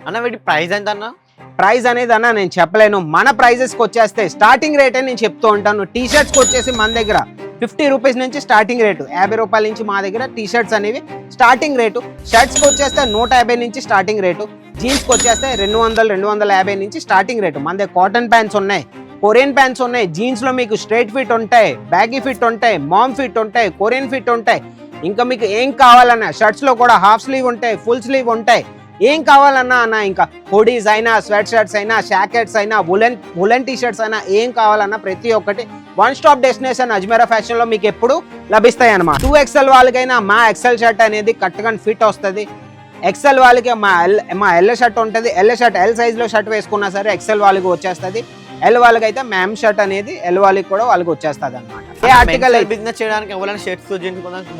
అన్న వీటి ప్రైస్ ఎంత అన్న? ప్రైస్ అనేది అన్న నేను చెప్పలేను. మన ప్రైజెస్కి వచ్చేస్తే స్టార్టింగ్ రేట్ అని నేను చెప్తూ ఉంటాను. టీ షర్ట్స్కి వచ్చేసి మన దగ్గర 50 రూపీస్ నుంచి స్టార్టింగ్ రేటు, 50 రూపాయల నుంచి మా దగ్గర టీ షర్ట్స్ అనేవి స్టార్టింగ్ రేటు. షర్ట్స్కి వచ్చేస్తే 150 నుంచి స్టార్టింగ్ రేటు. జీన్స్కి వచ్చేస్తే 200, 250 నుంచి స్టార్టింగ్ రేటు. మన దగ్గర కాటన్ ప్యాంట్స్ ఉన్నాయి, కొరియన్ ప్యాంట్స్ ఉన్నాయి. జీన్స్లో మీకు స్ట్రైట్ ఫిట్ ఉంటాయి, బ్యాగీ ఫిట్ ఉంటాయి, మామ్ ఫిట్ ఉంటాయి, కొరియన్ ఫిట్ ఉంటాయి. ఇంకా మీకు ఏం కావాలన్నా షర్ట్స్లో కూడా హాఫ్ స్లీవ్ ఉంటాయి, ఫుల్ స్లీవ్ ఉంటాయి. ఏం కావాలన్నా అన్న, ఇంకా హుడీస్ అయినా, స్వెట్ షర్ట్స్ అయినా, జాకెట్స్ అయినా, వులెన్ టీ షర్ట్స్ అయినా, ఏం కావాలన్నా ప్రతి ఒక్కటి one stop destination Ajmeera fashion లో మీకు ఎప్పుడు లభిస్తాయి అన్నమాట. 2XL వాళ్ళకైనా మా ఎక్సెల్ షర్ట్ అనేది కరెక్ట్గా ఫిట్ వస్తుంది. ఎక్సెల్ వాళ్ళకి మా ఎల్ షర్ట్ ఉంటుంది. ఎల్ సైజ్ లో షర్ట్ వేసుకున్నా సరే ఎక్సెల్ వాళ్ళకి వచ్చేస్తుంది. ఎల్ వాళ్ళకి అయితే మ్యామ్ షర్ట్ అనేది ఎల్ వాళ్ళకి కూడా వాళ్ళకి వచ్చేస్తుంది అనమాట. ఏ ఆర్టికల్ బిజినెస్ చేయడానికి ఎవరైనా షర్ట్స్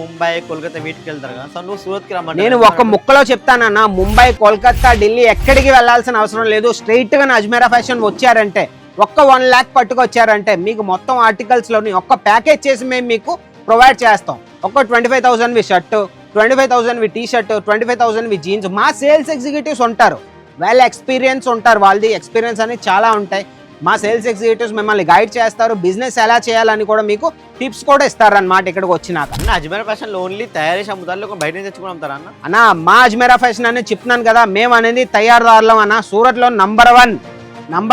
ముంబై, కోల్కతా వీటికి వెళ్తారు కదా, సో నువ్వు సూరత్ కి రమ్మంటే నేను ఒక ముక్కలో చెప్తానన్నా, ముంబై, కోల్కతా, ఢిల్లీ ఎక్కడికి వెళ్లాల్సిన అవసరం లేదు. స్ట్రైట్ గా అజ్మీరా ఫ్యాషన్ వచ్చారంటే, ఒక్క 1 lakh పట్టుకొచ్చారంటే మీకు మొత్తం ఆర్టికల్స్ లోని ఒక్క ప్యాకేజ్ చేసి మేము మీకు ప్రొవైడ్ చేస్తాం. ఒక 25,000 వి షర్ట్, 25,000 వి టీ షర్ట్, 25,000 వి జీన్స్. మా సేల్స్ ఎగ్జిక్యూటివ్స్ ఉంటారు, వాళ్ళ ఎక్స్పీరియన్స్ ఉంటారు, వాళ్ళది ఎక్స్పీరియన్స్ అనేది చాలా ఉంటాయి. మా సేల్స్ ఎగ్జిక్యూటివ్స్ మిమ్మల్ని గైడ్ చేస్తారు. బిజినెస్ ఎలా చేయాలని కూడా మీకు టిప్స్ కూడా ఇస్తారన్నమాట ఇక్కడికి వచ్చినాక. అన్న అజ్మీరా ఫ్యాషన్ ఓన్లీ తయారీ అమ్ముతారు, బయట నుంచి తెచ్చుకుని అమ్ముతారా అన్న? అన్న మా అజ్మీరా ఫ్యాషన్ అనేది చెప్తున్నాను కదా, మేము అనేది తయారుదారులం అన్న. సూరత్ లో నంబర్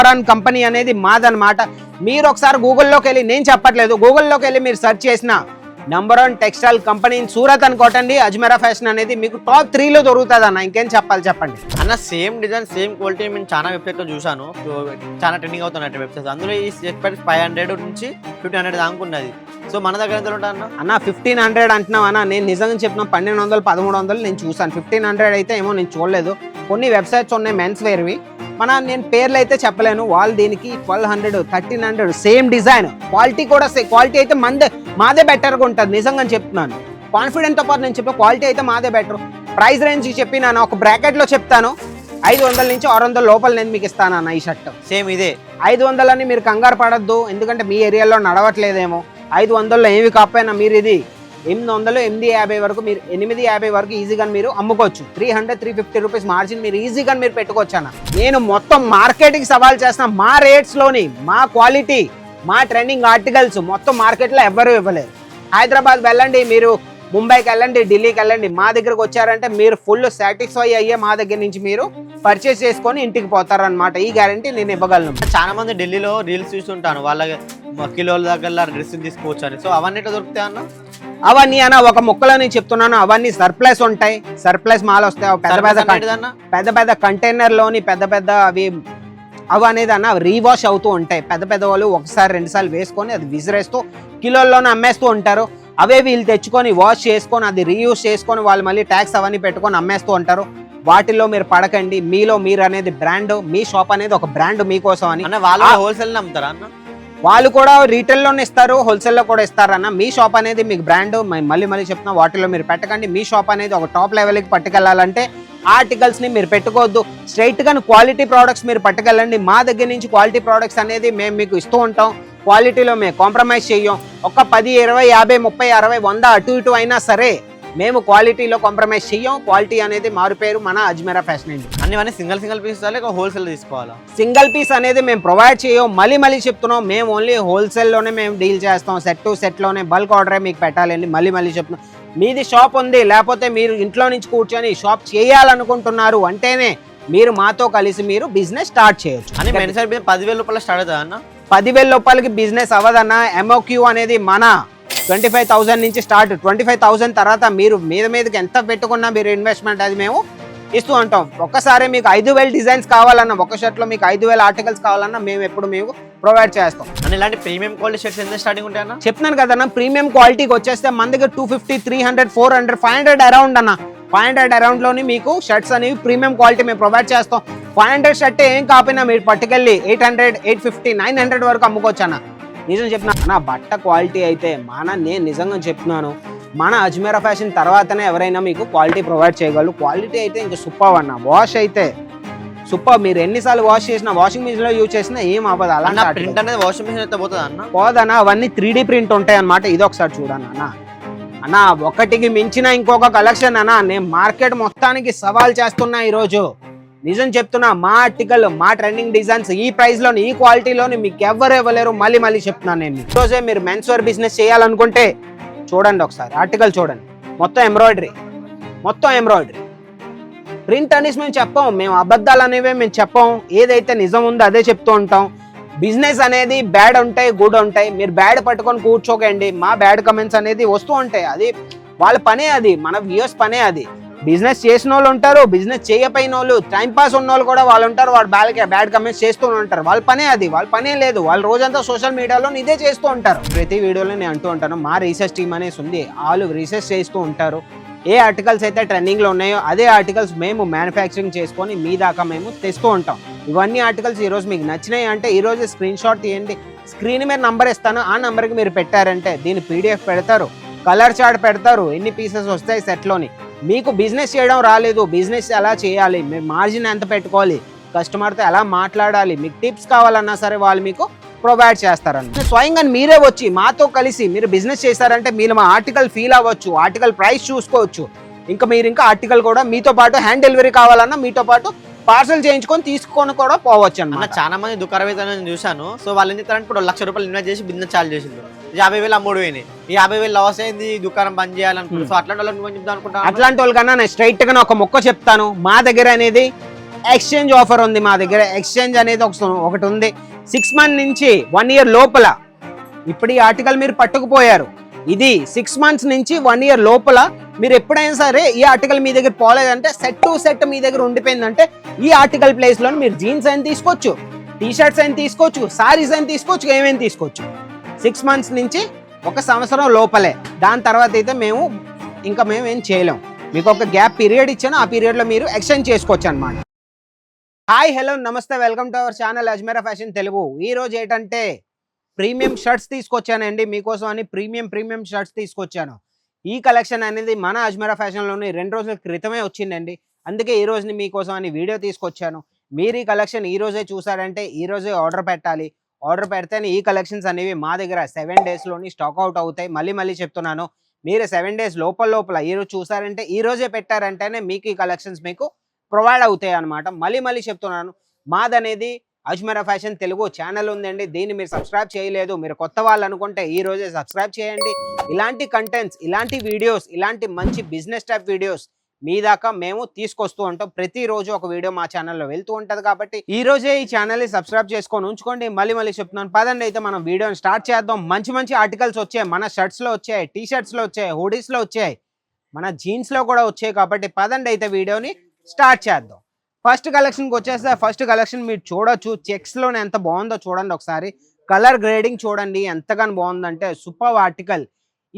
వన్ కంపెనీ అనేది మాదనమాట. మీరు ఒకసారి గూగుల్లోకి వెళ్ళి, నేను చెప్పట్లేదు, గూగుల్లోకి వెళ్ళి మీరు సెర్చ్ చేసిన number 1 textile company in Surat అనుకోటండి, అజ్మీరా ఫ్యాషన్ అనేది మీకు టాప్ 3లో దొరుకుతుంది అన్న. ఇంకేం చెప్పాలి చెప్పండి అన్న. సేమ్ డిజైన్ సేమ్ క్వాలిటీ నేను చాలా వెబ్సైట్లో చూసాను, చాలా ట్రెండింగ్ అవుతున్నట్టు వెబ్సైట్స్. అందులో ఈ ప్రైస్ 500 నుంచి 1500 దాకా ఉన్నది. సో మన దగ్గర ఎంత ఉంటుంది అన్న? అన్న 1500 అంటున్నావు అన్న. నేను నిజంగా చెప్పిన 1200, 1300 నేను చూసాను. 1500 అయితే ఏమో నేను చూడలేదు. కొన్ని వెబ్సైట్స్ ఉన్నాయి మెన్స్ వేర్వి, నేను పేర్లు అయితే చెప్పలేను. వాళ్ళు దీనికి 1200, 1300 సేమ్ డిజైన్. క్వాలిటీ కూడా క్వాలిటీ అయితే మాదే బెటర్గా ఉంటుంది, నిజంగా చెప్తున్నాను. కాన్ఫిడెంట్తో పాటు నేను చెప్పే క్వాలిటీ అయితే మాదే బెటర్. ప్రైస్ రేంజ్ చెప్పినాను, ఒక బ్రాకెట్లో చెప్తాను. 500 నుంచి 600 లోపల నేను మీకు ఇస్తాను అన్న ఈ షర్ట్. సేమ్ ఇదే 500 అని మీరు కంగారు పడద్దు, ఎందుకంటే మీ ఏరియాలో నడవట్లేదేమో. 500లో ఏమి కాకపోయినా మీరు ఇది 800, 850 వరకు, మీరు 850 వరకు ఈజీగా మీరు అమ్ముకోవచ్చు. 300, 350 రూపీస్ మార్జిన్ మీరు ఈజీగా మీరు పెట్టుకోవచ్చు అన్న. నేను మొత్తం మార్కెట్కి సవాల్ చేసిన మా రేట్స్లోని, మా క్వాలిటీ, మా ట్రెండింగ్ ఆర్టికల్స్ మొత్తం మార్కెట్లో ఎవ్వరూ ఇవ్వలేరు. హైదరాబాద్ వెళ్ళండి, మీరు ముంబైకి వెళ్ళండి, ఢిల్లీకి వెళ్ళండి, మా దగ్గరకు వచ్చారంటే మీరు ఫుల్ సాటిస్ఫై అయ్యే మా దగ్గర నుంచి మీరు పర్చేస్ చేసుకొని ఇంటికి పోతారనమాట. ఈ గ్యారంటీ నేను ఇవ్వగలను. చాలా మంది ఢిల్లీలో రీల్స్ చూస్తుంటాను, వాళ్ళ కిలోల దగ్గర డ్రెస్ తీసుకోవచ్చు అని. సో అవన్నీ ఎట్లా దొరుకుతాయి అన్న? అవన్నీ అన్న ఒక ముక్కలో నేను చెప్తున్నాను, అవన్నీ సర్ప్లస్ ఉంటాయి, సర్ప్లస్ మాల్ వస్తాయి. పెద్ద పెద్ద కంటైనర్ లోని పెద్ద అవి అనేది అన్న రీవాష్ అవుతూ ఉంటాయి. పెద్ద వాళ్ళు 1-2 సార్లు వేసుకొని అది విసిరేస్తూ కిలోల్లోనే అమ్మేస్తూ ఉంటారు. అవే వీళ్ళు తెచ్చుకొని వాష్ చేసుకొని అది రీయూజ్ చేసుకొని వాళ్ళు మళ్ళీ ట్యాక్స్ అవన్నీ పెట్టుకొని అమ్మేస్తూ ఉంటారు. వాటిల్లో మీరు పడకండి. మీలో మీరు అనేది బ్రాండ్, మీ షాప్ అనేది ఒక బ్రాండ్ మీకోసం అని. వాళ్ళు హోల్సేల్ అమ్ముతారా అన్న? వాళ్ళు కూడా రీటైల్లోనే ఇస్తారు, హోల్సేల్లో కూడా ఇస్తారన్న. మీ షాప్ అనేది మీకు బ్రాండ్, మళ్ళీ చెప్తున్నా, వాటిలో మీరు పెట్టకండి. మీ షాప్ అనేది ఒక టాప్ లెవెల్కి పట్టుకెళ్ళాలంటే ఆర్టికల్స్ని మీరు పెట్టుకోవద్దు, స్ట్రైట్గా క్వాలిటీ ప్రోడక్ట్స్ మీరు పట్టుకెళ్ళండి. మా దగ్గర నుంచి క్వాలిటీ ప్రోడక్ట్స్ అనేది మేము మీకు ఇస్తూ ఉంటాం. క్వాలిటీలో మేము కాంప్రమైజ్ చెయ్యం. ఒక 10, 20, 50, 30, 60, 100 అటు ఇటు అయినా సరే మేము క్వాలిటీలో కాంప్రమైజ్ చెయ్యం. క్వాలిటీ అనేది మారుపేరు మన అజ్మీరా ఫ్యాషన్ అండి. అన్ని సింగిల్ పీస్ హోల్సేల్ తీసుకోవాలా? సింగిల్ పీస్ అనేది మేము ప్రొవైడ్ చేయం. మళ్ళీ చెప్తున్నాం, మేము ఓన్లీ హోల్సేల్లోనే మేము డీల్ చేస్తాం. సెట్లోనే బల్క్ ఆర్డరే మీకు పెట్టాలండి. మళ్ళీ చెప్తున్నాం, మీది షాప్ ఉంది, లేకపోతే మీరు ఇంట్లో నుంచి కూర్చొని షాప్ చేయాలనుకుంటున్నారు అంటేనే మీరు మాతో కలిసి మీరు బిజినెస్ స్టార్ట్ చేయొచ్చు. అని 10,000 రూపాయలు స్టార్ట్ అవుతుందా అన్న? 10,000 రూపాయలకి బిజినెస్ అవ్వదన్న. MOQ అనేది మన 25,000 నుంచి స్టార్ట్. 25,000 తర్వాత మీరు మీదకి ఎంత పెట్టుకున్నా మీరు ఇన్వెస్ట్మెంట్ అది మేము ఇస్తూ ఉంటాం. ఒక్కసారి మీకు 5,000 డిజైన్స్ కావాలన్నా, ఒక షర్ట్లో మీకు 5,000 ఆర్టికల్స్ కావాలన్నా మేము ఎప్పుడు మీకు ప్రొవైడ్ చేస్తాం. అని ఇలాంటి ప్రీమియం క్వాలిటీ షర్ట్స్ ఎంత స్టార్టింగ్ ఉంటాయన్నా? చెప్తున్నాను కదన్నా, ప్రీమియం క్వాలిటీకి వచ్చేస్తే మన దగ్గర 250, 300, 400, 500 అరౌండ్ అన్న. 500 అరౌండ్లోని మీకు షర్ట్స్ అనేవి ప్రీమియం క్వాలిటీ మేము ప్రొవైడ్ చేస్తాం. 500 షర్ట్ ఏం కాకపోయినా మీరు పట్టుకెళ్ళి 800, 850, 900 వరకు అమ్ముకోవచ్చు అన్న. నిజం చెప్తున్నా నా బట్ట క్వాలిటీ అయితే నేను నిజంగా చెప్తున్నాను, మన అజ్మీరా ఫ్యాషన్ తర్వాతనే ఎవరైనా మీకు క్వాలిటీ ప్రొవైడ్ చేయగలరు. క్వాలిటీ అయితే ఇంకా సూపర్ అన్న. వాష్ అయితే సూపర్. మీరు ఎన్నిసార్లు వాష్ చేసినా, వాషింగ్ మిషన్ లో యూజ్ చేసినా ఏం అవ్వదు. అలా ప్రింట్ అనేది వాషింగ్ మిషన్ అయితే పోతుందా అన్న? పోదన్నా, అవన్నీ 3D ప్రింట్ ఉంటాయి అన్నమాట. ఇది ఒకసారి చూడన్న అన్న, ఒకటికి మించిన ఇంకొక కలెక్షన్ అన్న. నేను మార్కెట్ మొత్తానికి సవాల్ చేస్తున్నా ఈరోజు. నిజం చెప్తున్నా, మా ఆర్టికల్, మా ట్రెండింగ్ డిజైన్స్ ఈ ప్రైస్ లోని, ఈ క్వాలిటీలోని మీకు ఎవరు ఇవ్వలేరు. మళ్ళీ చెప్తున్నాను నేను. ఈరోజే మీరు మెన్స్ వేర్ బిజినెస్ చేయాలనుకుంటే చూడండి, ఒకసారి ఆర్టికల్ చూడండి. మొత్తం ఎంబ్రాయిడరీ, ప్రింట్ అనేసి మేము చెప్పాం. మేము అబద్ధాలు అనేవి మేము చెప్పాం. ఏదైతే నిజం ఉందో అదే చెప్తూ ఉంటాం. బిజినెస్ అనేది బ్యాడ్ ఉంటాయి, గుడ్ ఉంటాయి. మీరు బ్యాడ్ పట్టుకొని కూర్చోకండి. మా బ్యాడ్ కమెంట్స్ అనేది వస్తూ ఉంటాయి. అది వాళ్ళ పనే, అది మన వ్యూయర్స్ పనే. అది బిజినెస్ చేసిన వాళ్ళు ఉంటారు, బిజినెస్ చేయపోయిన వాళ్ళు, టైంపాస్ ఉన్న వాళ్ళు కూడా వాళ్ళు ఉంటారు. వాళ్ళు బ్యాడ్ కమెంట్స్ చేస్తూ ఉంటారు. వాళ్ళ పనే అది, వాళ్ళ పనే లేదు. వాళ్ళు రోజంతా సోషల్ మీడియాలో ఇదే చేస్తూ ఉంటారు. ప్రతి వీడియోలో నేను అంటూ ఉంటాను, మా రీసెర్చ్ టీమ్ అనేసి ఉంది. వాళ్ళు రీసెర్చ్ చేస్తూ ఉంటారు. ఏ ఆర్టికల్స్ అయితే ట్రెండింగ్లో ఉన్నాయో అదే ఆర్టికల్స్ మేము మ్యానుఫ్యాక్చరింగ్ చేసుకొని మీ దాకా మేము తెస్తూ ఉంటాం. ఇవన్నీ ఆర్టికల్స్ ఈరోజు మీకు నచ్చినాయి అంటే ఈరోజు స్క్రీన్ షాట్ తీయండి. స్క్రీన్ మీద నంబర్ ఇస్తాను, ఆ నెంబర్కి మీరు పెట్టారంటే దీని పీడిఎఫ్ పెడతారు, కలర్ చార్ట్ పెడతారు, ఎన్ని పీసెస్ వస్తాయి సెట్లోని. మీకు బిజినెస్ చేయడం రాలేదు, బిజినెస్ ఎలా చేయాలి, మీరు మార్జిన్ ఎంత పెట్టుకోవాలి, కస్టమర్తో ఎలా మాట్లాడాలి, మీకు టిప్స్ కావాలన్నా సరే వాళ్ళు మీకు ప్రొవైడ్ చేస్తారన్న. స్వయంగా మీరే వచ్చి మాతో కలిసి మీరు బిజినెస్ చేశారంటే మీరు మా ఆర్టికల్ ఫీల్ అవ్వచ్చు, ఆర్టికల్ ప్రైస్ చూసుకోవచ్చు. ఇంకా ఆర్టికల్ కూడా మీతో పాటు హ్యాండ్ డెలివరీ కావాలన్నా మీతో పాటు పార్సల్ చేయించుకొని తీసుకొని కూడా పోవచ్చు అన్న. చాలా మంది దుకాణం చూశాను. సో వాళ్ళు ఏం చెప్తారంటే ఇప్పుడు ₹1,00,000 ఇన్వెస్ట్ చేసి బిజినెస్ చాలు చేసిండ్రు, 50,000 అమ్ముడు పోయినాయి. ఈ 50,000 లాస్ అయింది, దుకాణం బంద్ చేయాలనుకుంటున్నారు. సో అట్లాంటి వాళ్ళని నువ్వు చెప్తా అనుకుంటా. అట్లాంటి వాళ్ళకన్నా నేను స్ట్రైట్ గా ఒక మొక్క చెప్తాను. మా దగ్గర అనేది ఎక్స్చేంజ్ ఆఫర్ ఉంది. మా దగ్గర ఎక్స్చేంజ్ అనేది ఒకటి ఉంది. 6 months నుంచి 1 year లోపల, ఇప్పుడు ఈ ఆర్టికల్ మీరు పట్టుకుపోయారు, ఇది 6 months నుంచి 1 year లోపల మీరు ఎప్పుడైనా సరే ఈ ఆర్టికల్ మీ దగ్గర పోలేదంటే సెట్ టు సెట్ మీ దగ్గర ఉండిపోయిందంటే ఈ ఆర్టికల్ ప్లేస్ లో మీరు జీన్స్ అయినా తీసుకోవచ్చు, టీ షర్ట్స్ అయినా తీసుకోవచ్చు, సారీస్ అయినా తీసుకోవచ్చు, ఏమైనా తీసుకోవచ్చు. 6 months నుంచి 1 సంవత్సరం లోపలే. దాని తర్వాత అయితే మేము ఏం చేయలేం. మీకు ఒక గ్యాప్ పీరియడ్ ఇచ్చాను, ఆ పీరియడ్ లో మీరు ఎక్స్చేంజ్ చేసుకోవచ్చు అనమాట. హాయ్, హలో, నమస్తే, welcome to our channel Ajmeera fashion Telugu. ఈ రోజు ఏంటంటే ప్రీమియం షర్ట్స్ తీసుకొచ్చానండి మీకోసం అని. ప్రీమియం షర్ట్స్ తీసుకొచ్చాను. ఈ కలెక్షన్ అనేది మన అజ్మీరా ఫ్యాషన్లోని 2 రోజుల క్రితమే వచ్చిందండి. అందుకే ఈ రోజుని మీకోసం అని వీడియో తీసుకొచ్చాను. మీరు ఈ కలెక్షన్ ఈ రోజే చూసారంటే ఈ రోజే ఆర్డర్ పెట్టాలి. ఆర్డర్ పెడితేనే ఈ కలెక్షన్స్ అనేవి మా దగ్గర 7 daysలోని స్టాక్ అవుట్ అవుతాయి. మళ్ళీ చెప్తున్నాను, మీరు 7 days లోపల ఈ రోజు చూసారంటే ఈ రోజే పెట్టారంటేనే మీకు ఈ కలెక్షన్స్ మీకు ప్రొవైడ్ అవుతాయి అనమాట. మళ్ళీ చెప్తున్నాను, మాదనేది అజ్మీరా ఫ్యాషన్ తెలుగు ఛానల్ ఉందండి. దీన్ని మీరు సబ్స్క్రైబ్ చేయలేదు, మీరు కొత్త వాళ్ళు అనుకుంటే ఈ రోజే సబ్స్క్రైబ్ చేయండి. ఇలాంటి కంటెంట్స్, ఇలాంటి వీడియోస్, ఇలాంటి మంచి బిజినెస్ టైప్ వీడియోస్ మీ దాకా మేము తీసుకొస్తూ ఉంటాం. ప్రతిరోజు ఒక వీడియో మా ఛానల్లో వెళ్తూ ఉంటుంది. కాబట్టి ఈ రోజే ఈ ఛానల్ని సబ్స్క్రైబ్ చేసుకొని ఉంచుకోండి. మళ్ళీ చెప్తున్నాను, పదండి అయితే మనం వీడియోని స్టార్ట్ చేద్దాం. మంచి ఆర్టికల్స్ వచ్చాయి, మన షర్ట్స్లో వచ్చాయి, టీ షర్ట్స్లో వచ్చాయి, హుడీస్లో వచ్చాయి, మన జీన్స్లో కూడా వచ్చాయి. కాబట్టి పదండి అయితే వీడియోని స్టార్ట్ చేద్దాం. ఫస్ట్ కలెక్షన్కి వచ్చేస్తే ఫస్ట్ కలెక్షన్ మీరు చూడొచ్చు. చెక్స్లోనే ఎంత బాగుందో చూడండి ఒకసారి. కలర్ గ్రేడింగ్ చూడండి ఎంతగానో బాగుందంటే సూపర్ ఆర్టికల్.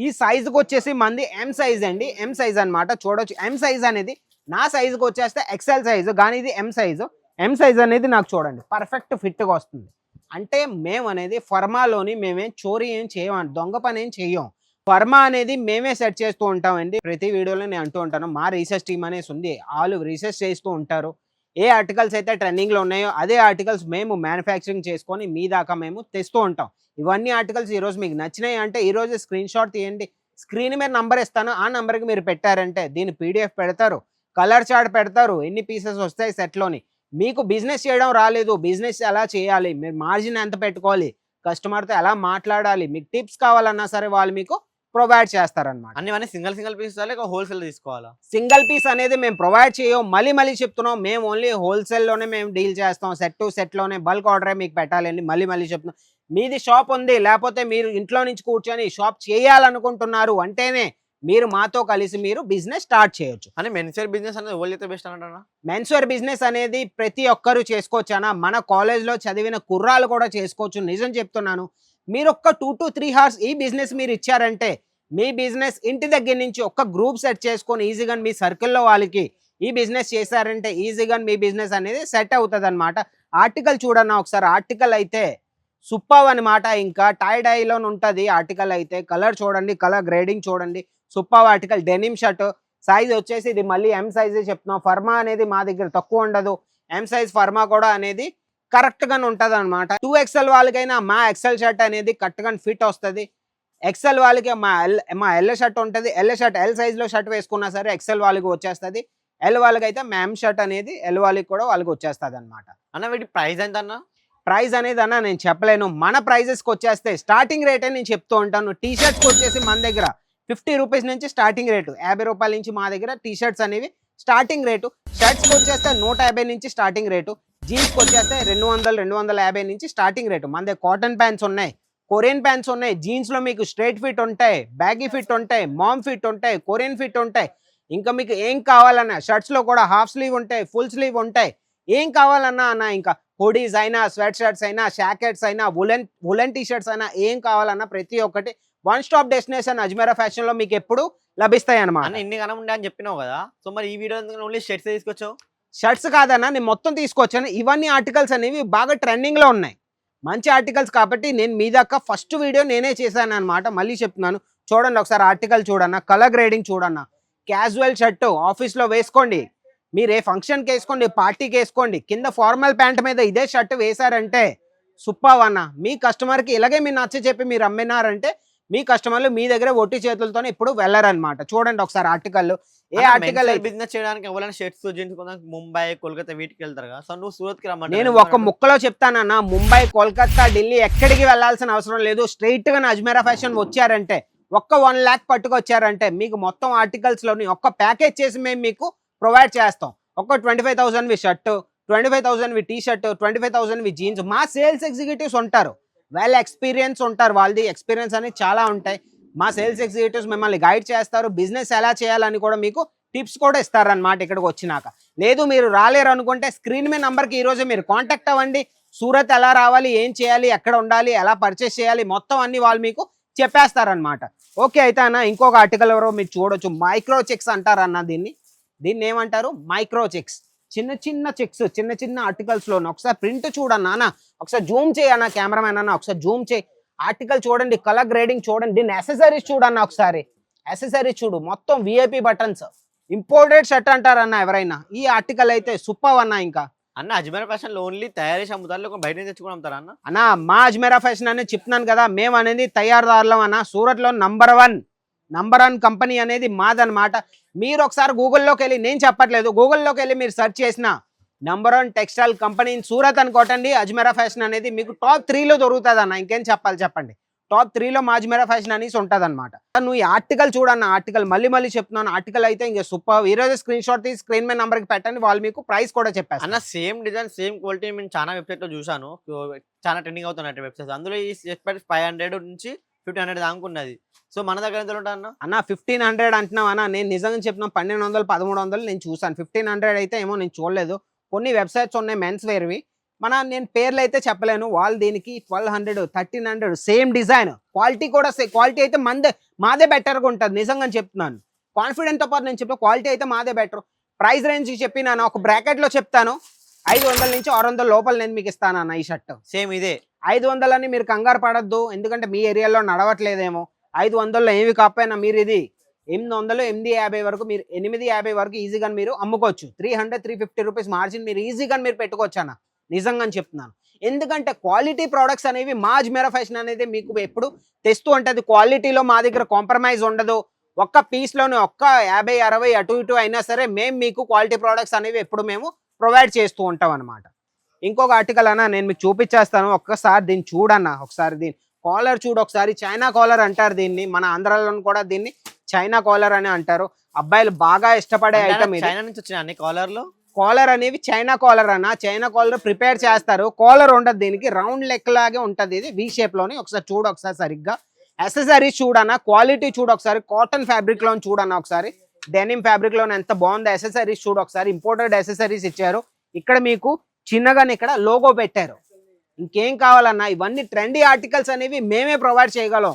ఈ సైజుకి వచ్చేసి మంది ఎం సైజ్ అండి, ఎం సైజ్ అనమాట. చూడొచ్చు, ఎం సైజ్ అనేది నా సైజుకి వచ్చేస్తే ఎక్సెల్ సైజు, కానీ ఇది ఎం సైజు. ఎం సైజ్ అనేది నాకు చూడండి పర్ఫెక్ట్ ఫిట్గా వస్తుంది. అంటే మేము అనేది ఫర్మాలోని మేమేం చోరీ ఏం చేయం, దొంగ పని ఏం చెయ్యం. ఫర్మా అనేది మేమే సెట్ చేస్తూ ఉంటామండి. ప్రతి వీడియోలో నేను అంటూ ఉంటాను, మా రీసెర్చ్ టీమ్ అనేసి ఉంది. వాళ్ళు రీసెర్చ్ చేస్తూ ఉంటారు. ఏ ఆర్టికల్స్ అయితే ట్రెండింగ్లో ఉన్నాయో అదే ఆర్టికల్స్ మేము మ్యానుఫ్యాక్చరింగ్ చేసుకొని మీ దాకా మేము తెస్తూ ఉంటాం. ఇవన్నీ ఆర్టికల్స్ ఈరోజు మీకు నచ్చినాయి అంటే ఈరోజు స్క్రీన్ షాట్ తీయండి. స్క్రీన్ మీద నంబర్ ఇస్తాను, ఆ నెంబర్కి మీరు పెట్టారంటే దీని పీడిఎఫ్ పెడతారు, కలర్ చార్ట్ పెడతారు, ఎన్ని పీసెస్ వస్తాయి సెట్లోని. మీకు బిజినెస్ చేయడం రాలేదు, బిజినెస్ ఎలా చేయాలి, మీరు మార్జిన్ ఎంత పెట్టుకోవాలి, కస్టమర్తో ఎలా మాట్లాడాలి, మీకు టిప్స్ కావాలన్నా సరే వాళ్ళు మీకు ప్రొవైడ్ చేస్తారనమాట. అన్ని సింగిల్ పీస్ హోల్సేల్ తీసుకోవాలా? సింగిల్ పీస్ అనేది మేము ప్రొవైడ్ చేయం. మళ్ళీ చెప్తున్నాం, మేము ఓన్లీ హోల్సేల్లోనే మేము డీల్ చేస్తాం. సెట్ టు సెట్లోనే బల్క్ ఆర్డరే మీకు పెట్టాలండి. మళ్ళీ చెప్తున్నాం, మీది షాప్ ఉంది, లేకపోతే మీరు ఇంట్లో నుంచి కూర్చొని షాప్ చేయాలనుకుంటున్నారు అంటేనే మీరు మాతో కలిసి మీరు బిజినెస్ స్టార్ట్ చేయొచ్చు. అని మెన్స్వేర్ బిజినెస్ అనేది ఓన్లీ బెస్ట్ అంటారా? మెన్స్వేర్ బిజినెస్ అనేది ప్రతి ఒక్కరు చేసుకోవచ్చు అన్న. మన కాలేజ్లో చదివిన కుర్రాలు కూడా చేసుకోవచ్చు. నిజం చెప్తున్నాను, మీరు ఒక్క 2 to 3 hours ఈ బిజినెస్ మీరు ఇచ్చారంటే మీ బిజినెస్ ఇంటి దగ్గర నుంచి ఒక్క గ్రూప్ సెట్ చేసుకొని ఈజీగా మీ సర్కిల్లో వాళ్ళకి ఈ బిజినెస్ చేశారంటే ఈజీగా మీ బిజినెస్ అనేది సెట్ అవుతుంది అనమాట. ఆర్టికల్ చూడన్నా ఒకసారి. ఆర్టికల్ అయితే సూపర్ అనమాట. ఇంకా టై డైలో ఉంటుంది ఆర్టికల్ అయితే. కలర్ చూడండి, కలర్ గ్రేడింగ్ చూడండి, super article. Denim shirt size వచ్చేసి ఇది మళ్ళీ ఎం సైజే చెప్తున్నాం. ఫర్మా అనేది మా దగ్గర తక్కువ ఉండదు. ఎం సైజ్ ఫర్మా కూడా అనేది కరెక్ట్ గానే ఉంటది అనమాట. 2XL వాళ్ళకైనా మా ఎక్సెల్ షర్ట్ అనేది కరెక్ట్ గా ఫిట్ వస్తుంది. ఎక్సెల్ వాళ్ళకి మా ఎల్ షర్ట్ ఉంటుంది. ఎల్ షర్ట్ ఎల్ సైజ్ లో షర్ట్ వేసుకున్నా సరే ఎక్సెల్ వాళ్ళకి వచ్చేస్తుంది. ఎల్ వాళ్ళకి అయితే మ్యామ్ షర్ట్ అనేది ఎల్ వాళ్ళకి కూడా వాళ్ళకి వచ్చేస్తుంది అనమాట. అన్న వీటి ప్రైస్ ఎంత అన్న? ప్రైస్ అనేది అన్న నేను చెప్పలేను, మన ప్రైజెస్కి వచ్చేస్తే స్టార్టింగ్ రేటే నేను చెప్తూ ఉంటాను. టీ షర్ట్స్కి వచ్చేసి మన దగ్గర 50 రూపీస్ నుంచి స్టార్టింగ్ రేటు, 50 రూపాయల నుంచి మా దగ్గర టీ షర్ట్స్ అనేవి స్టార్టింగ్ రేటు. షర్ట్స్కి వచ్చేస్తే 150 నుంచి స్టార్టింగ్ రేటు, జీన్స్కి వచ్చేస్తే 200-250 నుంచి స్టార్టింగ్ రేటు. మన దగ్గర కాటన్ ప్యాంట్స్ ఉన్నాయి, కొరియన్ ప్యాంట్స్ ఉన్నాయి, జీన్స్లో మీకు స్ట్రైట్ ఫిట్ ఉంటాయి, బ్యాగీ ఫిట్ ఉంటాయి, మామ్ ఫిట్ ఉంటాయి, కొరియన్ ఫిట్ ఉంటాయి. ఇంకా మీకు ఏం కావాలన్నా షర్ట్స్లో కూడా హాఫ్ స్లీవ్ ఉంటాయి, ఫుల్ స్లీవ్ ఉంటాయి. ఏం కావాలన్నా అన్న, ఇంకా హుడీస్ అయినా, స్వెట్ షర్ట్స్ అయినా, జాకెట్స్ అయినా, వులెన్ టీ షర్ట్స్ అయినా, ఏం కావాలన్నా ప్రతి ఒక్కటి one stop destination Ajmeera fashion లో మీకు ఎప్పుడు లభిస్తాయి అన్నమాట. అన్న ఇన్ని కనం ఉండే అని చెప్పినావు కదా, సో మరి ఈ వీడియో ఓన్లీ షర్ట్స్ తీసుకొచ్చావు? షర్ట్స్ కాదన్నా, నేను మొత్తం తీసుకొచ్చాను. ఇవన్నీ ఆర్టికల్స్ అనేవి బాగా ట్రెండింగ్ లో ఉన్నాయి, మంచి ఆర్టికల్స్ కాబట్టి నేను మీ దాకా ఫస్ట్ వీడియో నేనే చేశాను అనమాట. మళ్ళీ చెప్తున్నాను, చూడండి ఒకసారి ఆర్టికల్ చూడన్నా, కలర్ గ్రేడింగ్ చూడన్నా. క్యాజువల్ షర్ట్ ఆఫీస్లో వేసుకోండి, మీరు ఏ ఫంక్షన్కి వేసుకోండి, పార్టీకి వేసుకోండి, కింద ఫార్మల్ ప్యాంట్ మీద ఇదే షర్ట్ వేశారంటే సూపర్ అన్న. మీ కస్టమర్కి ఇలాగే మీరు నచ్చ చెప్పి మీరు అమ్మినారంటే మీ కస్టమర్లు మీ దగ్గర ఒట్టి చేతులతో ఇప్పుడు వెళ్ళరనమాట. చూడండి ఒకసారి ఆర్టికల్, ఏ ఆర్టికల్ బిజినెస్ చేయడానికి ఎవరైనా షర్ట్స్ జీన్స్ ముంబై, కోల్కతా వీటికి వెళ్తారు కదా, సో నువ్వు సూరత్ కి రమ్మంటే నేను ఒక ముక్కలో చెప్తానన్నా, ముంబై, కోల్కతా, ఢిల్లీ ఎక్కడికి వెళ్ళాల్సిన అవసరం లేదు. స్ట్రైట్ గా అజ్మీరా ఫ్యాషన్ వచ్చారంటే, ఒక్క 1 lakh పట్టుకొచ్చారంటే మీకు మొత్తం ఆర్టికల్స్ లోని ఒక్క ప్యాకేజ్ చేసి మేము మీకు ప్రొవైడ్ చేస్తాం. ఒక 25,000 వి షర్ట్, 25,000 వి టీ షర్ట్, 25,000 వి జీన్స్. మా సేల్స్ ఎగ్జిక్యూటివ్స్ ఉంటారు, వాళ్ళ ఎక్స్పీరియన్స్ ఉంటారు, వాళ్ళది ఎక్స్పీరియన్స్ అనేది చాలా ఉంటాయి. మా సేల్స్ ఎగ్జిక్యూటివ్స్ మిమ్మల్ని గైడ్ చేస్తారు, బిజినెస్ ఎలా చేయాలని కూడా మీకు టిప్స్ కూడా ఇస్తారనమాట. ఇక్కడికి వచ్చినాక లేదు మీరు రాలేరు అనుకుంటే స్క్రీన్ మీద నంబర్కి ఈరోజు మీరు కాంటాక్ట్ అవ్వండి. సూరత్ ఎలా రావాలి, ఏం చేయాలి, ఎక్కడ ఉండాలి, ఎలా పర్చేస్ చేయాలి, మొత్తం అన్ని వాళ్ళు మీకు చెప్పేస్తారనమాట. ఓకే అయితే అన్న, ఇంకొక ఆర్టికల్ ఎవరో మీరు చూడొచ్చు, మైక్రో చెక్స్ అంటారన్న. దీన్ని ఏమంటారు? Micro checks. చిన్న చిన్న చెక్స్, చిన్న చిన్న ఆర్టికల్స్ లో ఒకసారి ప్రింట్ చూడన్నా అన్న, ఒకసారి జూమ్ చేయన్నా కెమెరామెన్ అన్న, ఒకసారి జూమ్ చేయి. ఆర్టికల్ చూడండి, కలర్ గ్రేడింగ్ చూడండి, దీన్ని యాక్సెసరీస్ చూడన్నా ఒకసారి. యాక్సెసరీస్ చూడు, మొత్తం విఐపి బటన్స్, ఇంపోర్టెడ్ షర్ట్ అంటారన్న ఎవరైనా. ఈ ఆర్టికల్ అయితే సూపర్ అన్న. ఇంకా అన్న అజ్మీరా ఫ్యాషన్ లో ఓన్లీ తయారీ అమ్ముతారు, బయట తెచ్చుకుని అమ్ముతారా అన్న? అన్న మా అజ్మీరా ఫ్యాషన్ అనేది చెప్తున్నాను కదా, మేము అనేది తయారుదారులం అన్న. సూరత్ లో నంబర్ వన్ కంపెనీ అనేది మాదనమాట. మీరు ఒకసారి గూగుల్లోకి వెళ్ళి, నేను చెప్పట్లేదు, గూగుల్లోకి వెళ్ళి మీరు సెర్చ్ చేసిన number 1 textile company in Surat అనుకోటండి, అజ్మీరా ఫ్యాషన్ అనేది మీకు టాప్ 3లో దొరుకుతుంది అన్న. ఇంకేం చెప్పాలి చెప్పండి, టాప్ 3లో మా అజ్మీరా ఫ్యాషన్ అనేసి ఉంటుంది అనమాట. నువ్వు ఈ ఆర్టికల్ చూడన్న, ఆర్టికల్ మళ్ళీ చెప్తున్నాను, ఆర్టికల్ అయితే ఇంకా సూపర్. ఈ రోజు స్క్రీన్ షాట్ తీసి స్క్రీన్ మీద నంబర్కి పెట్టండి, వాళ్ళు మీకు ప్రైస్ కూడా చెప్పారు అన్న. సేమ్ డిజైన్ సేమ్ క్వాలిటీ నేను చాలా వెబ్సైట్ లో చూసాను, చాలా ట్రెండింగ్ అవుతున్నట్టు వెబ్సైట్స్. అందులో ఈ ప్రైస్ 500 నుంచి 1500 దాకా ఉన్నది. సో మన దగ్గర ఎంత ఉంటుంది అన్న? 1500 అంటున్నావు అన్న, నేను నిజంగా చెప్తున్నాను 1200, 1300 నేను చూసాను. 1500 అయితే ఏమో నేను చూడలేదు. కొన్ని వెబ్సైట్స్ ఉన్నాయి మెన్స్ వేర్వి, నేను పేర్లు అయితే చెప్పలేను. వాళ్ళు దీనికి 1200, 1300 సేమ్ డిజైన్, క్వాలిటీ కూడా క్వాలిటీ అయితే మాదే బెటర్గా ఉంటుంది. నిజంగా చెప్తున్నాను, కాన్ఫిడెంట్తో పాటు నేను చెప్పిన క్వాలిటీ అయితే మాదే బెటర్. ప్రైస్ రేంజ్ చెప్పినాను, ఒక బ్రాకెట్లో చెప్తాను, 500 నుంచి 600 లోపల నేను మీకు ఇస్తాను అన్న. ఈ షర్ట్ సేమ్ ఇదే 500 అని మీరు కంగారు పడద్దు, ఎందుకంటే మీ ఏరియాలో నడవట్లేదేమో. 500లో ఏవి కాకపోయినా మీరు ఇది 800, 850 వరకు, మీరు 850 వరకు ఈజీగా మీరు అమ్ముకోవచ్చు. 300, 350 రూపీస్ మార్జిన్ మీరు ఈజీగా మీరు పెట్టుకోవచ్చు అన్న. నిజంగా చెప్తున్నాను, ఎందుకంటే క్వాలిటీ ప్రోడక్ట్స్ అనేవి మా అజ్మీరా ఫ్యాషన్ అనేది మీకు ఎప్పుడు తెస్తూ ఉంటుంది. క్వాలిటీలో మా దగ్గర కాంప్రమైజ్ ఉండదు. ఒక్క పీస్లోనే ఒక్క 50, 60 అటు ఇటు అయినా సరే మేము మీకు క్వాలిటీ ప్రోడక్ట్స్ అనేవి ఎప్పుడు మేము ప్రొవైడ్ చేస్తూ ఉంటాం అనమాట. ఇంకొక ఆర్టికల్ అన్న నేను మీకు చూపించేస్తాను, ఒక్కసారి దీన్ని చూడన్న. ఒకసారి దీని కాలర్ చూడు ఒకసారి, చైనా కాలర్ అంటారు దీన్ని, మన ఆంధ్రాలో కూడా దీన్ని చైనా కాలర్ అని అంటారు. అబ్బాయిలు బాగా ఇష్టపడే ఐటమ్ ఇది. చైనా నుంచి వచ్చిన అన్ని కాలర్ అనేవి చైనా కాలర్ అన్న. చైనా కాలర్ ప్రిపేర్ చేస్తారు, కాలర్ ఉండదు దీనికి, రౌండ్ లెక్ లాగే ఉంటుంది ఇది, వి షేప్ లోని. ఒకసారి చూడు ఒకసారి సరిగ్గా. యాక్సెసరీస్ చూడన్న, క్వాలిటీ చూడు ఒకసారి, కాటన్ ఫ్యాబ్రిక్ లో చూడన్న ఒకసారి, డెనిమ్ ఫ్యాబ్రిక్ లో ఎంత బాగుంది. యాక్సెసరీస్ చూడు ఒకసారి, ఇంపోర్టెడ్ యాక్సెసరీస్ ఇచ్చారు. ఇక్కడ మీకు చిన్నగానే ఇక్కడ లోగో పెట్టారు. ఇంకేం కావాలన్నా, ఇవన్నీ ట్రెండీ ఆర్టికల్స్ అనేవి మేమే ప్రొవైడ్ చేయగలం.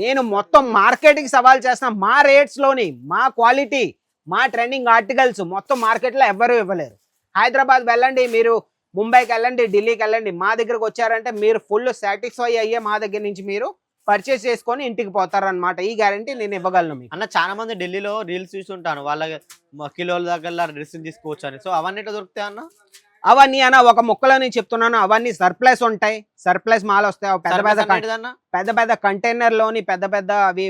నేను మొత్తం మార్కెట్కి సవాల్ చేసిన, మా రేట్స్లోని, మా క్వాలిటీ, మా ట్రెండింగ్ ఆర్టికల్స్ మొత్తం మార్కెట్లో ఎవ్వరూ ఇవ్వలేరు. హైదరాబాద్ వెళ్ళండి, మీరు ముంబైకి వెళ్ళండి, ఢిల్లీకి వెళ్ళండి, మా దగ్గరకు వచ్చారంటే మీరు ఫుల్ సాటిస్ఫై అయ్యే మా దగ్గర నుంచి మీరు పర్చేస్ చేసుకొని ఇంటికి పోతారనమాట. ఈ గ్యారంటీ నేను ఇవ్వగలను మీకు అన్న. చాలా మంది ఢిల్లీలో రీల్స్ చూస్తుంటాను, వాళ్ళ కిలోల దగ్గర డ్రెస్ తీసుకోవచ్చు అని. సో అవన్నీ దొరుకుతాయి అన్న? అవన్నీ అన్న ఒక ముక్కలో నేను చెప్తున్నాను, అవన్నీ సర్ప్లస్ ఉంటాయి, సర్ప్లస్ మాల్ వస్తాయి. పెద్ద పెద్ద కంటైనర్ లోని పెద్ద పెద్ద అవి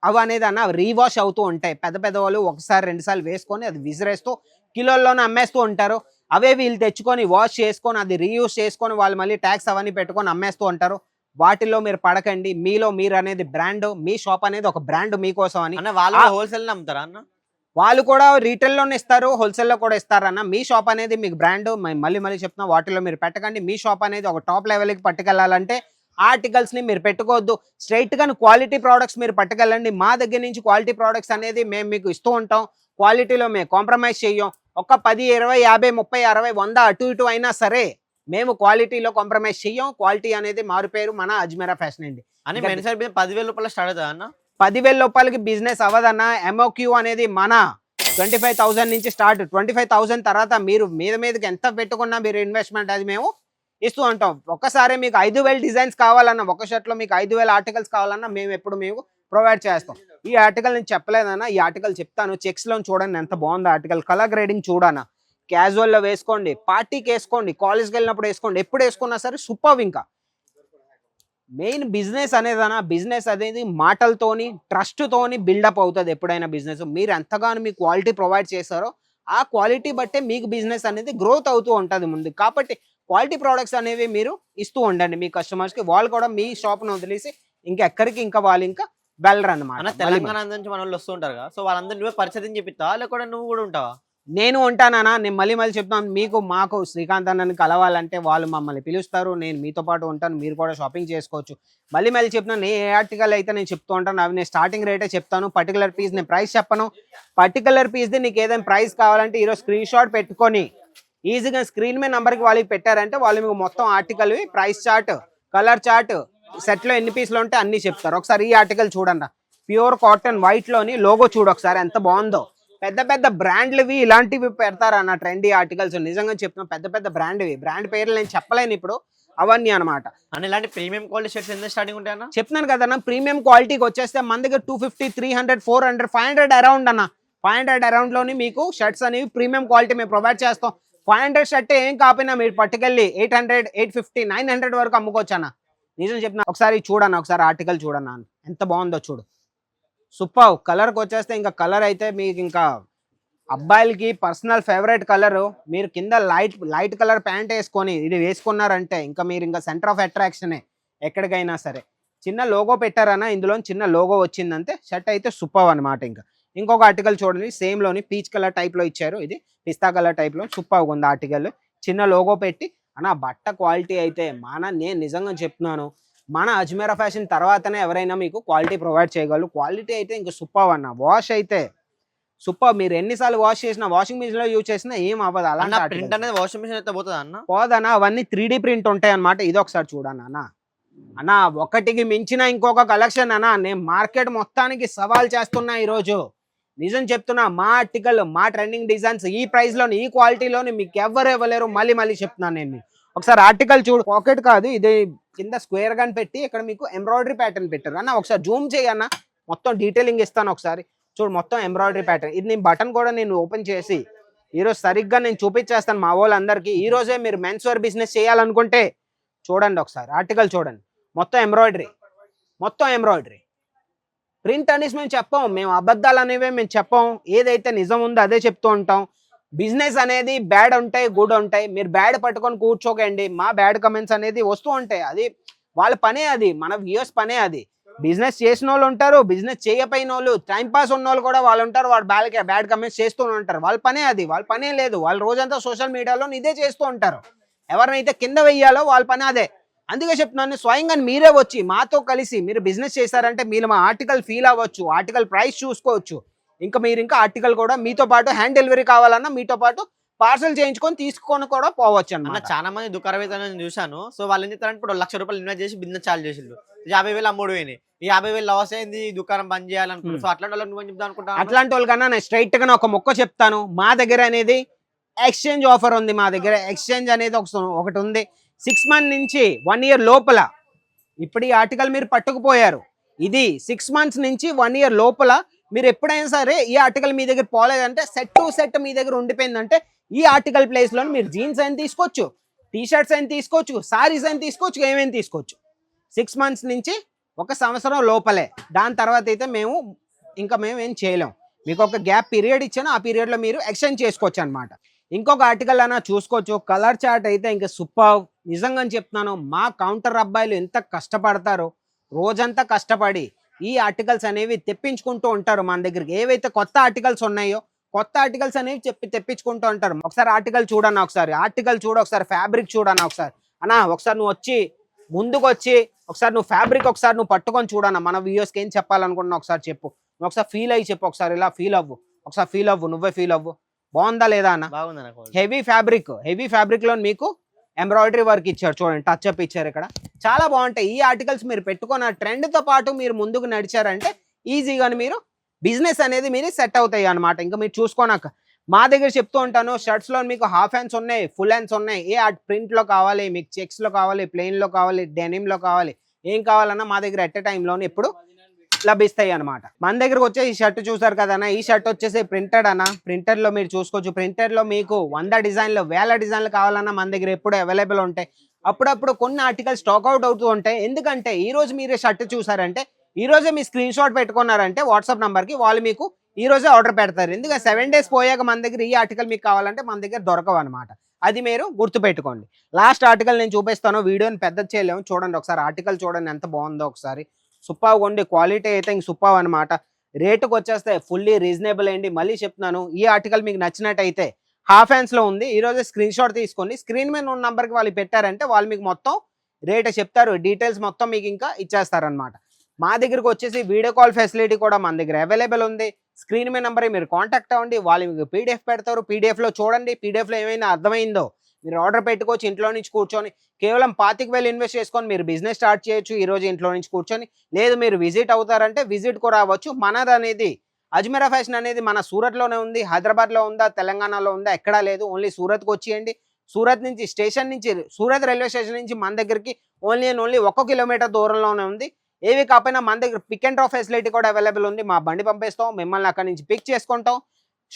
అవి అనేది అన్న రీవాష్ అవుతూ ఉంటాయి. పెద్ద పెద్ద వాళ్ళు ఒకసారి 2 సార్లు వేసుకొని అది విసిరేస్తూ కిలోల్లోనే అమ్మేస్తూ ఉంటారు. అవే వీళ్ళు తెచ్చుకొని వాష్ చేసుకొని అది రీయూజ్ చేసుకొని వాళ్ళు మళ్ళీ ట్యాక్స్ అవన్నీ పెట్టుకొని అమ్మేస్తూ ఉంటారు. వాటిల్లో మీరు పడకండి. మీలో మీరు అనేది బ్రాండ్, మీ షాప్ అనేది ఒక బ్రాండ్ మీకోసం అని. అన్న వాళ్ళు హోల్సేల్ అమ్ముతారా అన్న? వాళ్ళు కూడా రీటైల్లోనే ఇస్తారు, హోల్సేల్లో కూడా ఇస్తారన్న. మీ షాప్ అనేది మీకు బ్రాండ్, మళ్ళీ మళ్ళీ చెప్తున్నా, వాటిలో మీరు పెట్టకండి. మీ షాప్ అనేది ఒక టాప్ లెవెల్కి పట్టుకెళ్ళాలంటే ఆర్టికల్స్ని మీరు పెట్టుకోవద్దు. స్ట్రైట్గా క్వాలిటీ ప్రోడక్ట్స్ మీరు పట్టుకెళ్ళండి. మా దగ్గర నుంచి క్వాలిటీ ప్రోడక్ట్స్ అనేది మేము మీకు ఇస్తూ ఉంటాం. క్వాలిటీలో మేము కాంప్రమైజ్ చెయ్యం. ఒక 10, 20, 50, 30, 60, 100 అటు ఇటు అయినా సరే మేము క్వాలిటీలో కాంప్రమైజ్ చెయ్యం. క్వాలిటీ అనేది మారుపేరు మన అజ్మీరా ఫ్యాషన్ అండి. అని మెన్సర్ 10,000 రూపాయలు స్టార్ట్ అవుతుందా అన్న? 10,000 రూపాయలకి బిజినెస్ అవ్వదన్న. ఎంఓక్యూ అనేది మన 25,000 నుంచి స్టార్ట్. 25,000 తర్వాత మీరు మీదకి ఎంత పెట్టుకున్నా మీరు ఇన్వెస్ట్మెంట్ అది మేము ఇస్తూ ఉంటాం. ఒక్కసారి మీకు 5,000 డిజైన్స్ కావాలన్నా, ఒక షర్ట్లో మీకు 5,000 ఆర్టికల్స్ కావాలన్నా మేము ఎప్పుడు మీకు ప్రొవైడ్ చేస్తాం. ఈ ఆర్టికల్ నేను చెప్పలేదన్నా, ఈ ఆర్టికల్ చెప్తాను. చెక్స్లో చూడండి ఎంత బాగుంది ఆర్టికల్. కలర్ గ్రేడింగ్ చూడన్నా, క్యాజువల్లో వేసుకోండి, పార్టీకి వేసుకోండి, కాలేజ్కి వెళ్ళినప్పుడు వేసుకోండి, ఎప్పుడు వేసుకున్నా సరే సూపర్. ఇంకా మెయిన్ బిజినెస్ అనేదన్నా, బిజినెస్ అనేది మాటలతోని ట్రస్ట్తోని బిల్డప్ అవుతుంది ఎప్పుడైనా బిజినెస్. మీరు ఎంతగానో మీ క్వాలిటీ ప్రొవైడ్ చేస్తారో ఆ క్వాలిటీ బట్టే మీకు బిజినెస్ అనేది గ్రోత్ అవుతూ ఉంటుంది ముందు. కాబట్టి క్వాలిటీ ప్రోడక్ట్స్ అనేవి మీరు ఇస్తూ ఉండండి మీ కస్టమర్స్కి. వాళ్ళు కూడా మీ షాప్ను వదిలేసి ఇంకెక్కడికి ఇంకా వాళ్ళు ఇంకా వెళ్ళరు అన్నమాట. తెలంగాణ నుంచి మన వాళ్ళు వస్తూ ఉంటారు కదా, సో వాళ్ళందరూ నువ్వే పరిచయం చెప్తావా లేకపోతే నువ్వు కూడా ఉంటావా? నేను ఉంటానా, నేను మళ్ళీ చెప్తాను. మీకు మాకు శ్రీకాంత్ అన్నని కలవాలంటే వాళ్ళు మమ్మల్ని పిలుస్తారు, నేను మీతో పాటు ఉంటాను, మీరు కూడా షాపింగ్ చేసుకోవచ్చు. మళ్ళీ చెప్తున్నాను, ఏ ఆర్టికల్ అయితే నేను చెప్తూ ఉంటాను అవి నేను స్టార్టింగ్ రేటే చెప్తాను. పర్టికులర్ పీస్ నేను ప్రైస్ చెప్పను. పర్టికులర్ పీస్ది నీకు ఏదైనా ప్రైస్ కావాలంటే ఈరోజు స్క్రీన్ షాట్ పెట్టుకొని ఈజీగా స్క్రీన్ మీద నెంబర్కి వాళ్ళకి పెట్టారంటే వాళ్ళు మీకు మొత్తం ఆర్టికల్వి ప్రైస్ చార్ట్, కలర్ చార్ట్, సెట్లో ఎన్ని పీసులు ఉంటే అన్నీ చెప్తారు. ఒకసారి ఈ ఆర్టికల్ చూడండి, ప్యూర్ కాటన్ వైట్లోని లోగో చూడు ఒకసారి ఎంత బాగుందో. పెద్ద పెద్ద బ్రాండ్లవి ఇలాంటివి పెడతారు అన్న ట్రెండీ ఆర్టికల్స్. నిజంగా చెప్తున్నా, పెద్ద పెద్ద బ్రాండ్వి, బ్రాండ్ పేర్లు నేను చెప్పలేను ఇప్పుడు, అవన్నీ అనమాట. అని ఇలాంటి ప్రీమియం క్వాలిటీ షర్ట్స్ ఎంత స్టార్టింగ్ ఉంటాయన్నా? చెప్తున్నాను కదన్నా, ప్రీమియం క్వాలిటీకి వచ్చేస్తే మన దగ్గర 250, 300, 400, 500 అరౌండ్ అన్న. 500 అరౌండ్లోని మీకు షర్ట్స్ అనేవి ప్రీమియం క్వాలిటీ మేము ప్రొవైడ్ చేస్తాం. 500 షర్ట్ ఏం కాకపోయినా మీరు పట్టుకెళ్ళి 800, 850, 900 వరకు అమ్ముకోవచ్చు అన్న. నిజం చెప్తున్నా, ఒకసారి చూడన్నా, ఒకసారి ఆర్టికల్ చూడన్నా ఎంత బాగుందో చూడు. సూపర్. కలర్కి వచ్చేస్తే ఇంకా కలర్ అయితే మీకు ఇంకా అబ్బాయిలకి పర్సనల్ ఫేవరెట్ కలరు. మీరు కింద లైట్ కలర్ ప్యాంట్ వేసుకొని ఇది వేసుకున్నారంటే ఇంకా మీరు ఇంకా సెంటర్ ఆఫ్ అట్రాక్షనే ఎక్కడికైనా సరే. చిన్న లోగో పెట్టారన్నా, ఇందులో చిన్న లోగో వచ్చిందంటే షర్ట్ అయితే సూపర్ అనమాట. ఇంకా ఇంకొక ఆర్టికల్ చూడండి, సేమ్లోని పీచ్ కలర్ టైప్లో ఇచ్చారు, ఇది పిస్తా కలర్ టైప్లో సూపర్గా ఉంది ఆర్టికల్. చిన్న లోగో పెట్టి అన్న బట్ట క్వాలిటీ అయితే నేను నిజంగా చెప్తున్నాను, మన అజ్మీరా ఫ్యాషన్ తర్వాతనే ఎవరైనా మీకు క్వాలిటీ ప్రొవైడ్ చేయగలరు. క్వాలిటీ అయితే ఇంకా సూపర్ అన్న. వాష్ అయితే సూపర్. మీరు ఎన్నిసార్లు వాష్ చేసినా, వాషింగ్ మిషన్ లో యూజ్ చేసినా ఏం అవ్వదు. అలా ప్రింట్ అనేది వాషింగ్ మిషన్ అయితే పోతుందా అన్న? పోదన్నా, అవన్నీ 3D ప్రింట్ ఉంటాయి అన్నమాట. ఇది ఒకసారి చూడన్నా అన్న, ఒకటికి మించిన ఇంకొక కలెక్షన్ అన్న. నేను మార్కెట్ మొత్తానికి సవాల్ చేస్తున్నా ఈరోజు. నిజం చెప్తున్నా, మా ఆర్టికల్, మా ట్రెండింగ్ డిజైన్స్ ఈ ప్రైస్ లోని, ఈ క్వాలిటీలోని మీకు ఎవరు ఇవ్వలేరు. మళ్ళీ చెప్తున్నాను నేను. ఒకసారి ఆర్టికల్ చూడు, పాకెట్ కాదు ఇది, కింద స్క్వేర్ గాని పెట్టి ఇక్కడ మీకు ఎంబ్రాయిడరీ ప్యాటర్న్ పెట్టారు అన్న. ఒకసారి జూమ్ చేయన్న, మొత్తం డీటెయిలింగ్ ఇస్తాను. ఒకసారి చూడు, మొత్తం ఎంబ్రాయిడరీ ప్యాటర్న్. ఇది నేను బటన్ కూడా నేను ఓపెన్ చేసి ఈరోజు సరిగ్గా నేను చూపించేస్తాను మా వాళ్ళందరికీ. ఈ రోజే మీరు మెన్స్ వేర్ బిజినెస్ చేయాలనుకుంటే చూడండి, ఒకసారి ఆర్టికల్ చూడండి. మొత్తం ఎంబ్రాయిడరీ, మొత్తం ఎంబ్రాయిడరీ. ప్రింట్ అనేసి మేము చెప్పాం, మేము అబద్ధాలు అనేవి మేము చెప్పాం. ఏదైతే నిజం ఉందో అదే చెప్తూ ఉంటాం. బిజినెస్ అనేది బ్యాడ్ ఉంటాయి, గుడ్ ఉంటాయి. మీరు బ్యాడ్ పట్టుకొని కూర్చోకండి. మా బ్యాడ్ కమెంట్స్ అనేది వస్తూ ఉంటాయి, అది వాళ్ళ పనే, అది మన వ్యూయర్స్ పనే. అది బిజినెస్ చేసిన వాళ్ళు ఉంటారు, బిజినెస్ చేయపోయిన వాళ్ళు, టైంపాస్ ఉన్న వాళ్ళు కూడా వాళ్ళు ఉంటారు. వాళ్ళు బ్యాడ్ కమెంట్స్ చేస్తూ ఉంటారు. వాళ్ళ పనే అది, వాళ్ళ పనే లేదు. వాళ్ళు రోజంతా సోషల్ మీడియాలో ఇదే చేస్తూ ఉంటారు. ఎవరినైతే కింద వెయ్యాలో వాళ్ళ పని అదే. అందుకే చెప్తున్నాను, స్వయంగా మీరే వచ్చి మాతో కలిసి మీరు బిజినెస్ చేశారంటే మీరు మా ఆర్టికల్ ఫీల్ అవ్వచ్చు, ఆర్టికల్ ప్రైస్ చూసుకోవచ్చు. ఇంకా మీరు ఇంకా ఆర్టికల్ కూడా మీతో పాటు హ్యాండ్ డెలివరీ కావాలన్నా మీతో పాటు పార్సల్ చేయించుకొని తీసుకొని కూడా పోవచ్చు అన్న. చాలా మంది దుకాణం చూశాను. సో వాళ్ళు ఏం చెప్తారంటే ఇప్పుడు 1,00,000 రూపాయలు ఇన్వెస్ట్ చేసి బిజినెస్ చాలు చేసిండు, 50,000 అమ్ముడు పోయినాయి, ఈ 50,000 లాస్ అయింది, దుకాణం బంద్ చేయాలనుకుంటున్నారు. సో అట్లాంటి వాళ్ళకి నువ్వు చెప్తా అనుకుంటా. అట్లాంటి వాళ్ళకన్నా నేను స్ట్రైట్ గా ఒక మొక్క చెప్తాను. మా దగ్గర అనేది ఎక్స్చేంజ్ ఆఫర్ ఉంది. మా దగ్గర ఎక్స్చేంజ్ అనేది ఒకటి ఉంది. 6 months నుంచి 1 year లోపల, ఇప్పుడు ఈ ఆర్టికల్ మీరు పట్టుకుపోయారు, ఇది 6 months నుంచి 1 year లోపల మీరు ఎప్పుడైనా సరే ఈ ఆర్టికల్ మీ దగ్గర పోలేదంటే సెట్ టు సెట్ మీ దగ్గర ఉండిపోయిందంటే ఈ ఆర్టికల్ ప్లేస్ లో మీరు జీన్స్ అయినా తీసుకోవచ్చు, టీ షర్ట్స్ అయినా తీసుకోవచ్చు, సారీస్ అయినా తీసుకోవచ్చు, ఏమైనా తీసుకోవచ్చు. 6 months నుంచి 1 సంవత్సరం లోపలే. దాని తర్వాత అయితే మేము ఏం చేయలేం. మీకు ఒక గ్యాప్ పీరియడ్ ఇచ్చాను, ఆ పీరియడ్లో మీరు ఎక్స్చేంజ్ చేసుకోవచ్చు అనమాట. ఇంకొక ఆర్టికల్ అన్నా చూసుకోవచ్చు. కలర్ చార్ట్ అయితే ఇంకా సూపర్. నిజంగా చెప్తున్నాను, మా కౌంటర్ అబ్బాయిలు ఎంత కష్టపడతారో, రోజంతా కష్టపడి ఈ ఆర్టికల్స్ అనేవి తెప్పించుకుంటూ ఉంటారు మన దగ్గరికి. ఏవైతే కొత్త ఆర్టికల్స్ ఉన్నాయో కొత్త ఆర్టికల్స్ అనేవి తెప్పించుకుంటూ ఉంటారు. ఒకసారి ఆర్టికల్ చూడన్నా, ఒకసారి ఫ్యాబ్రిక్ చూడన్నా, ఒకసారి నువ్వు వచ్చి ముందుకు వచ్చి ఒకసారి నువ్వు ఫ్యాబ్రిక్ ఒకసారి నువ్వు పట్టుకొని చూడన్నా. మన వ్యూయర్స్కి ఏం చెప్పాలనుకుంటున్నా ఒకసారి చెప్పు. నువ్వు ఒకసారి ఫీల్ అయ్యి చెప్పు. ఒకసారి ఇలా ఫీల్ అవ్వు, నువ్వే ఫీల్ అవ్వు. బాగుందా లేదా అన్న? హెవీ ఫ్యాబ్రిక్ లో మీకు ఎంబ్రాయిడరీ వర్క్ ఇచ్చారు చూడండి, టచ్ అప్ ఇచ్చారు ఇక్కడ. చాలా బాగుంటాయి ఈ ఆర్టికల్స్. మీరు పెట్టుకున్న ట్రెండ్ తో పాటు మీరు ముందుకు నడిచారంటే ఈజీగా మీరు బిజినెస్ అనేది మీరు సెట్ అవుతాయి అనమాట. ఇంకా మీరు చూసుకోనాక మా దగ్గర చెప్తూ ఉంటాను, షర్ట్స్ లో మీకు హాఫ్ హ్యాండ్స్ ఉన్నాయి, ఫుల్ హ్యాండ్స్ ఉన్నాయి. ప్రింట్ లో కావాలి, మీకు చెక్స్ లో కావాలి, ప్లెయిన్ లో కావాలి, డెనిమ్ లో కావాలి, ఏం కావాలన్నా మా దగ్గర ఎట్ ఎ టైంలో ఎప్పుడు లభిస్తాయి అనమాట. మన దగ్గరకు వచ్చే ఈ షర్ట్ చూసారు కదన్నా, ఈ షర్ట్ వచ్చేసి ప్రింటెడ్ అన్న. ప్రింటర్ లో మీరు చూసుకోవచ్చు. ప్రింటర్ లో మీకు 100 డిజైన్లు 1000 డిజైన్లు కావాలన్నా మన దగ్గర ఎప్పుడు అవైలబుల్ ఉంటాయి. అప్పుడప్పుడు కొన్ని ఆర్టికల్స్ స్టాక్ అవుట్ అవుతూ ఉంటాయి. ఎందుకంటే ఈ రోజు మీరు షర్ట్ చూసారంటే, ఈ రోజే మీ స్క్రీన్ షాట్ పెట్టుకున్నారంటే వాట్సాప్ నంబర్ కి వాళ్ళు మీకు ఈ రోజే ఆర్డర్ పెడతారు. ఎందుకంటే 7 డేస్ పోయాక మన దగ్గర ఈ ఆర్టికల్ మీకు కావాలంటే మన దగ్గర దొరకవు అనమాట. అది మీరు గుర్తుపెట్టుకోండి. లాస్ట్ ఆర్టికల్ నేను చూపిస్తాను, వీడియోని పెద్ద చేయలేము. చూడండి ఒకసారి ఆర్టికల్ చూడండి ఎంత బాగుందో ఒకసారి. సూపర్ ఉండి క్వాలిటీ అయితే ఇంక సూపర్ అనమాట. రేటుకు వచ్చేస్తే ఫుల్లీ రీజనబుల్ అండి. మళ్ళీ చెప్తున్నాను, ఈ ఆర్టికల్ మీకు నచ్చినట్టయితే హాఫ్ హ్యాండ్స్ లో ఉంది. ఈ రోజే స్క్రీన్ షాట్ తీసుకొని స్క్రీన్ మీద ఉన్న నంబర్కి వాళ్ళు పెట్టారంటే వాళ్ళు మీకు మొత్తం రేట్ చెప్తారు, డీటెయిల్స్ మొత్తం మీకు ఇంకా ఇచ్చేస్తారనమాట. మా దగ్గరకు వచ్చేసి వీడియో కాల్ ఫెసిలిటీ కూడా మన దగ్గర అవైలబుల్ ఉంది. స్క్రీన్ మీద నెంబర్ మీరు కాంటాక్ట్ అవ్వండి, వాళ్ళు మీకు పీడిఎఫ్ పెడతారు. పీడిఎఫ్లో చూడండి, పీడిఎఫ్లో ఏమైనా అర్థమైందో మీరు ఆర్డర్ పెట్టుకోవచ్చు. ఇంట్లో నుంచి కూర్చొని కేవలం 25,000 ఇన్వెస్ట్ చేసుకొని మీరు బిజినెస్ స్టార్ట్ చేయొచ్చు ఈ రోజు ఇంట్లో నుంచి కూర్చొని. లేదు మీరు విజిట్ అవుతారంటే విజిట్ కూడా అవ్వచ్చు. మనది అనేది అజ్మీరా ఫ్యాషన్ అనేది మన సూరత్లోనే ఉంది. హైదరాబాద్లో ఉందా, తెలంగాణలో ఉందా, ఎక్కడా లేదు. ఓన్లీ సూరత్కి వచ్చేయండి. సూరత్ నుంచి స్టేషన్ నుంచి, సూరత్ రైల్వే స్టేషన్ నుంచి మన దగ్గరికి ఓన్లీ 1 కిలోమీటర్ దూరంలోనే ఉంది. ఏవి కాకపోయినా మన దగ్గర పిక్ అండ్ డ్రాప్ ఫెసిలిటీ కూడా అవైలబుల్ ఉంది. మా బండి పంపిస్తాం, మిమ్మల్ని అక్కడ నుంచి పిక్ చేసుకుంటాం.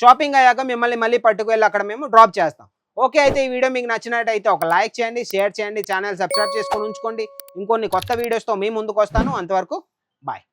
షాపింగ్ అయ్యాక మిమ్మల్ని మళ్ళీ పట్టుకువెళ్ళి అక్కడ మేము డ్రాప్ చేస్తాం. ఓకే, అయితే ఈ వీడియో మీకు నచ్చినట్టయితే ఒక లైక్ చేయండి, షేర్ చేయండి, ఛానల్ సబ్స్క్రైబ్ చేసుకొని ఉంచుకోండి. ఇంకొన్ని కొత్త వీడియోస్తో మీ ముందుకు వస్తాను. అంతవరకు బాయ్.